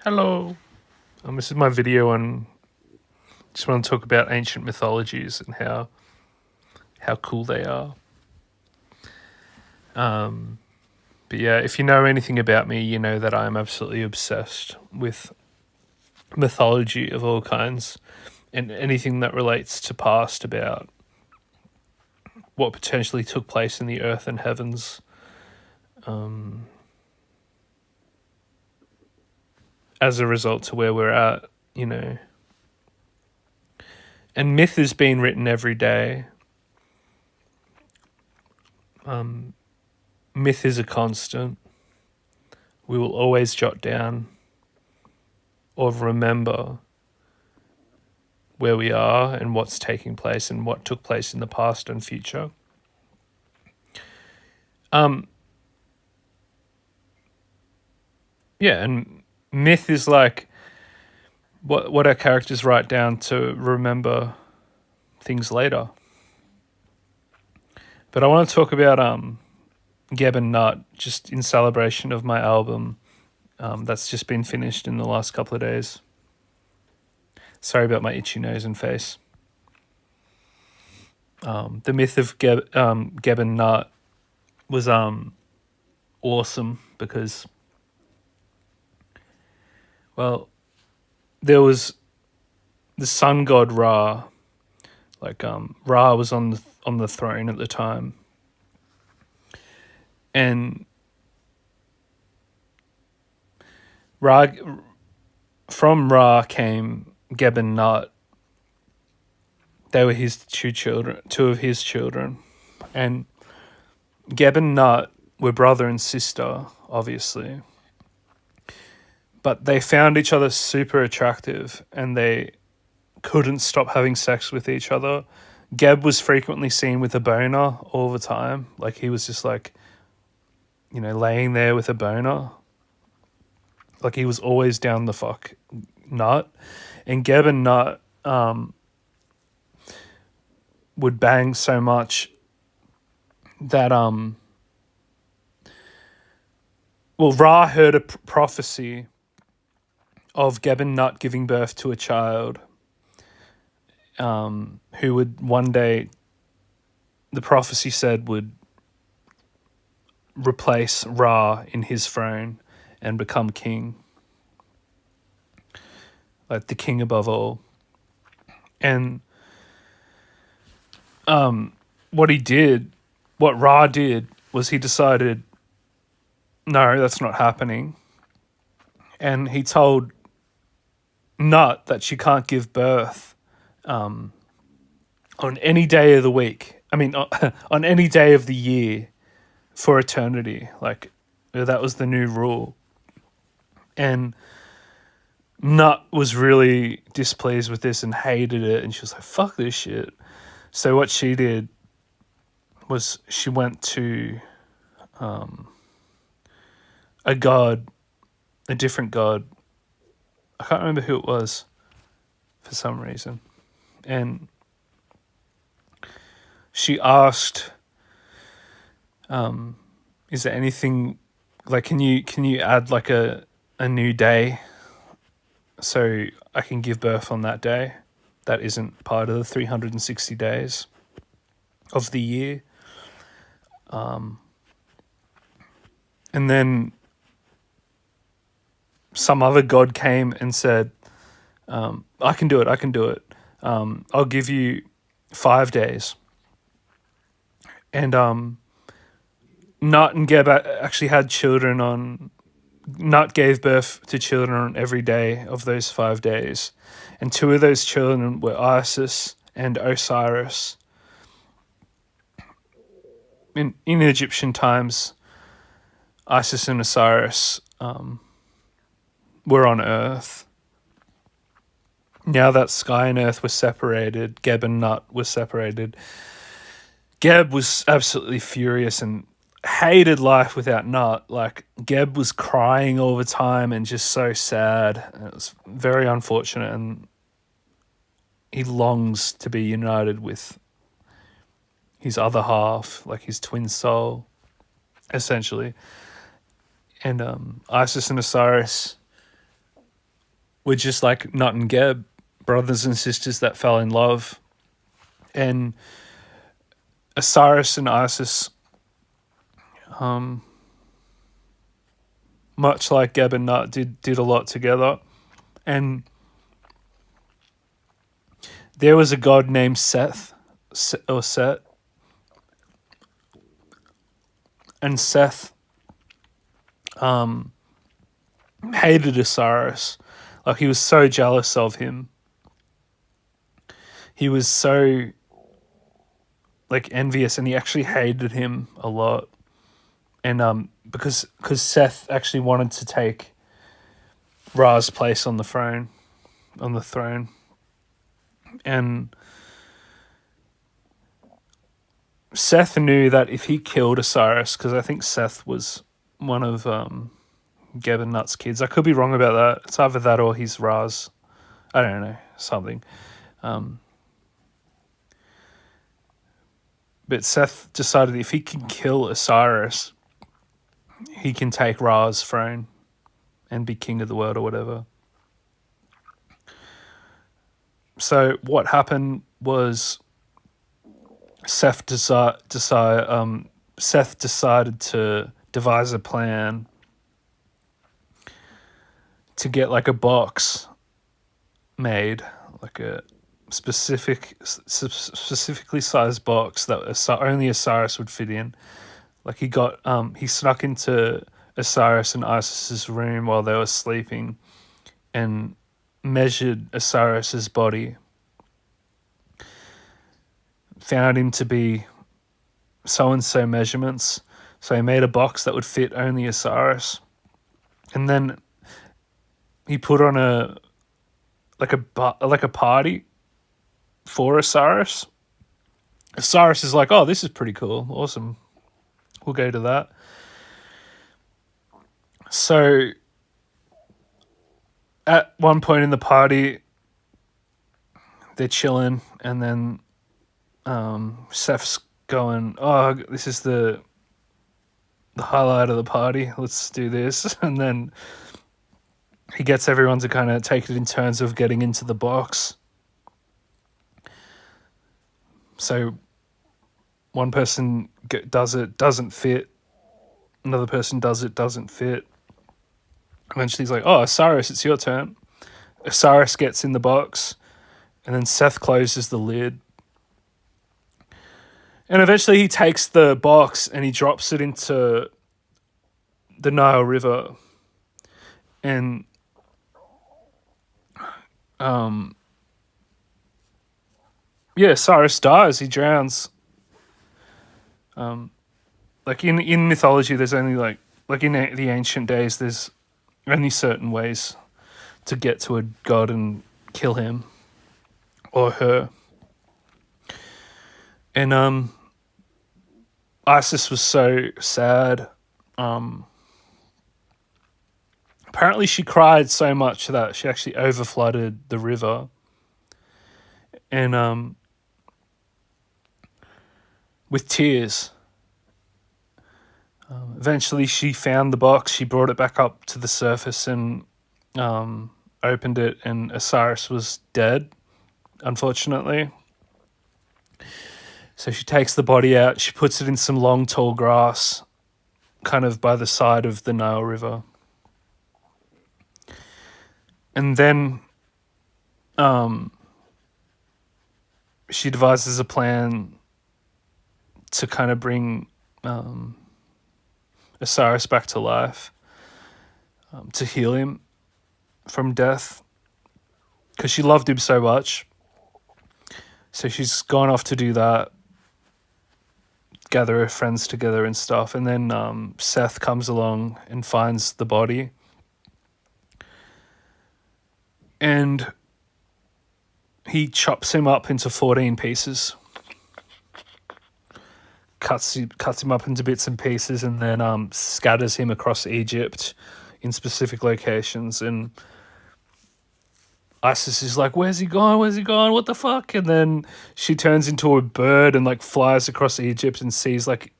Hello. This is my video on. Just want to talk about ancient mythologies and how cool they are. But yeah, if you know anything about me, you know that I'm absolutely obsessed with mythology of all kinds and anything that relates to past about what potentially took place in the earth and heavens. As a result to where we're at, you know. And myth is being written every day. Myth is a constant. We will always jot down or remember where we are and what's taking place and what took place in the past and future. Yeah, and myth is like what our characters write down to remember things later. But I want to talk about Geb and Nut, just in celebration of my album that's just been finished in the last couple of days. Sorry about my itchy nose and face. The myth of Geb and Nut was awesome because, well, there was the sun god Ra. Ra was on the throne at the time, and from Ra came Geb and Nut. They were his two of his children, and Geb and Nut were brother and sister, obviously. But they found each other super attractive, and they couldn't stop having sex with each other. Geb was frequently seen with a boner all the time. Like, he was just laying there with a boner. Like, he was always down the fuck Nut. And Geb and Nut would bang so much that Ra heard a prophecy of Geb and Nut giving birth to a child who would one day, the prophecy said, would replace Ra in his throne and become king. Like the king above all. And what Ra did was he decided, no, that's not happening. And he told Nut that she can't give birth on any day of the week. I mean, on any day of the year for eternity. Like, that was the new rule. And Nut was really displeased with this and hated it. And she was like, fuck this shit. So what she did was she went to a different god. I can't remember who it was for some reason. And she asked, is there anything, like, can you add like a new day so I can give birth on that day that isn't part of the 360 days of the year? And then some other god came and said, I can do it. I'll give you 5 days. And Nut and Geb actually had children Nut gave birth to children on every day of those 5 days. And 2 of those children were Isis and Osiris. In Egyptian times, Isis and Osiris were on Earth. Now that sky and Earth were separated, Geb and Nut were separated. Geb was absolutely furious and hated life without Nut. Like, Geb was crying all the time and just so sad. And it was very unfortunate, and he longs to be united with his other half, like his twin soul, essentially. And Isis and Osiris were just like Nut and Geb, brothers and sisters that fell in love. And Osiris and Isis, much like Geb and Nut, did a lot together. And there was a god named Seth, or Set. And Seth hated Osiris. Like, he was so jealous of him. He was so, like, envious, and he actually hated him a lot. And because Seth actually wanted to take Ra's place on the throne. And Seth knew that if he killed Osiris, because I think Seth was one of Geb and Nut's kids. I could be wrong about that. It's either that or he's Ra's. I don't know, something. But Seth decided if he can kill Osiris, he can take Ra's throne and be king of the world or whatever. So what happened was Seth decided to devise a plan to get like a box made, like a specifically sized box that only Osiris would fit in. Like he snuck into Osiris and Isis's room while they were sleeping and measured Osiris's body. Found him to be so-and-so measurements. So he made a box that would fit only Osiris. And then he put on a party for Osiris. Osiris is like, oh, this is pretty cool. Awesome. We'll go to that. So at one point in the party, they're chilling, and then Seth's going, oh, this is the highlight of the party. Let's do this. And then he gets everyone to kind of take it in turns of getting into the box. So one person does it, doesn't fit. Another person does it, doesn't fit. Eventually he's like, oh, Osiris, it's your turn. Osiris gets in the box, and then Seth closes the lid. And eventually he takes the box and he drops it into the Nile River. And Osiris dies. He drowns. Like in mythology, there's only like in the ancient days, there's only certain ways to get to a god and kill him or her. And Isis was so sad. Apparently she cried so much that she actually overflooded the river. And with tears. Eventually she found the box, she brought it back up to the surface and opened it, and Osiris was dead, unfortunately. So she takes the body out, she puts it in some long, tall grass, kind of by the side of the Nile River. And then she devises a plan to kind of bring Osiris back to life, to heal him from death, because she loved him so much. So she's gone off to do that, gather her friends together and stuff. And then Seth comes along and finds the body. And he chops him up into 14 pieces. Cuts him up into bits and pieces, and then scatters him across Egypt in specific locations. And Isis is like, where's he gone? What the fuck? And then she turns into a bird and like flies across Egypt and sees like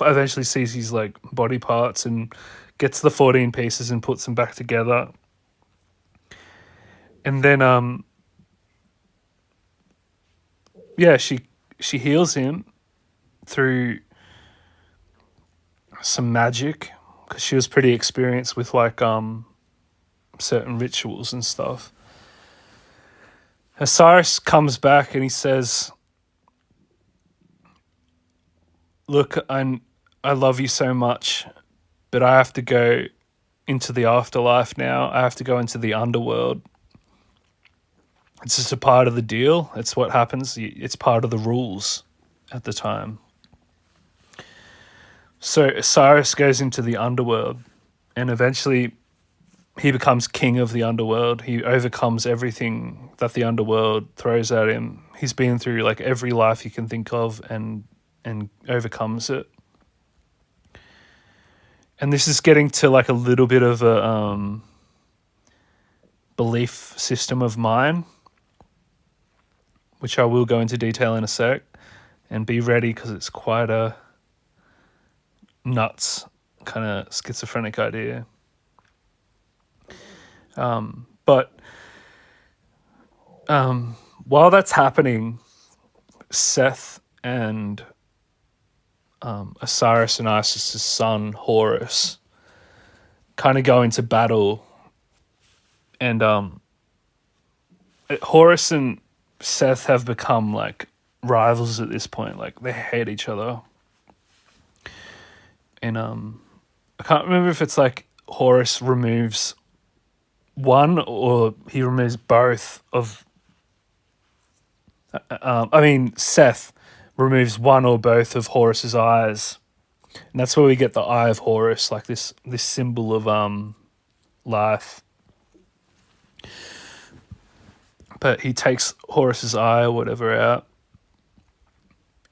eventually sees his like body parts and gets the 14 pieces and puts them back together. And then yeah, she heals him through some magic, because she was pretty experienced with like certain rituals and stuff. Osiris comes back and he says, "Look, I love you so much, but I have to go into the afterlife now. I have to go into the underworld. It's just a part of the deal. It's what happens. It's part of the rules at the time." So Osiris goes into the underworld, and eventually he becomes king of the underworld. He overcomes everything that the underworld throws at him. He's been through like every life you can think of and overcomes it. And this is getting to like a little bit of a belief system of mine, which I will go into detail in a sec, and be ready because it's quite a nuts kind of schizophrenic idea. But while that's happening, Seth and Osiris and Isis' son Horus kind of go into battle, and Horus and Seth have become like rivals at this point. Like they hate each other, and I can't remember if it's like Horus removes one or he removes both of. Seth removes one or both of Horus's eyes, and that's where we get the Eye of Horus, like this symbol of life. But he takes Horus's eye or whatever out,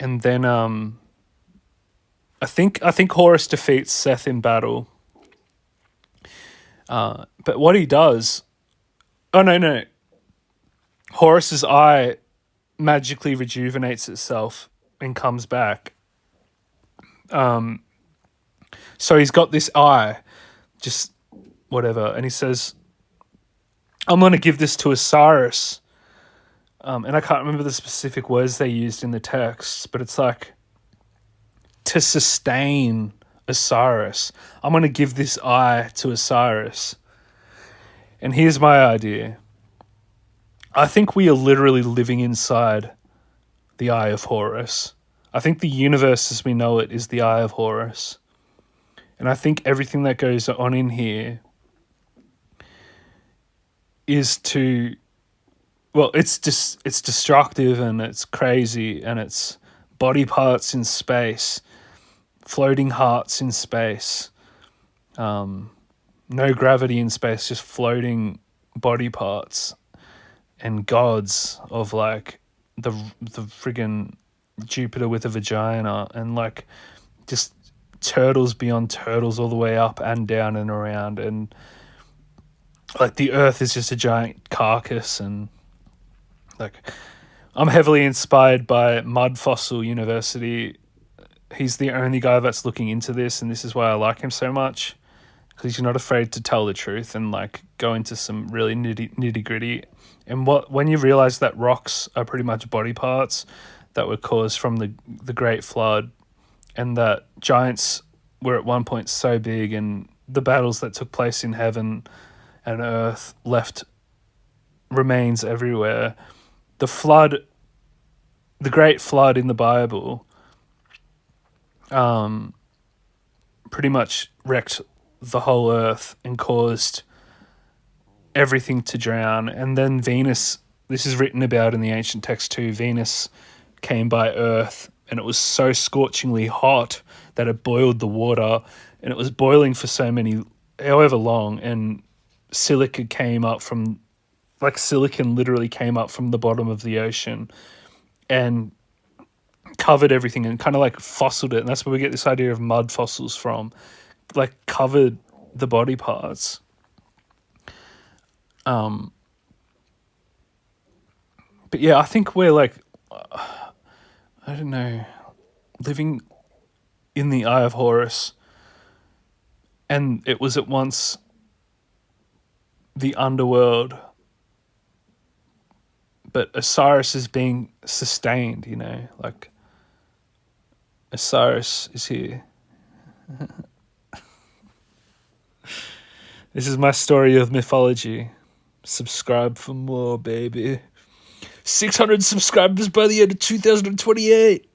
and then I think Horus defeats Seth in battle. But what he does, no, Horus's eye magically rejuvenates itself and comes back. So he's got this eye, just whatever, and he says, "I'm going to give this to Osiris." And I can't remember the specific words they used in the text, but it's like, to sustain Osiris, I'm going to give this eye to Osiris. And here's my idea. I think we are literally living inside the Eye of Horus. I think the universe as we know it is the Eye of Horus. And I think everything that goes on in here is to, well, it's destructive and it's crazy and it's body parts in space, floating hearts in space, no gravity in space, just floating body parts, and gods of like the friggin' Jupiter with a vagina, and like just turtles beyond turtles all the way up and down and around, and like the earth is just a giant carcass. And like I'm heavily inspired by Mud Fossil University. He's the only guy that's looking into this, and this is why I like him so much, because he's not afraid to tell the truth and like go into some really nitty gritty. And when you realize that rocks are pretty much body parts that were caused from the Great Flood, and that giants were at one point so big, and the battles that took place in heaven and earth left remains everywhere. The flood, the Great Flood in the Bible, pretty much wrecked the whole earth and caused everything to drown. And then Venus, this is written about in the ancient text too, Venus came by earth, and it was so scorchingly hot that it boiled the water, and it was boiling for however long, and silicon literally came up from the bottom of the ocean and covered everything and kind of like fossiled it. And that's where we get this idea of mud fossils from, like covered the body parts. But yeah, I think we're like, I don't know, living in the Eye of Horus, and it was at once the underworld but Osiris is being sustained, you know, like Osiris is here. This is my story of mythology. Subscribe for more, baby. 600 subscribers by the end of 2028.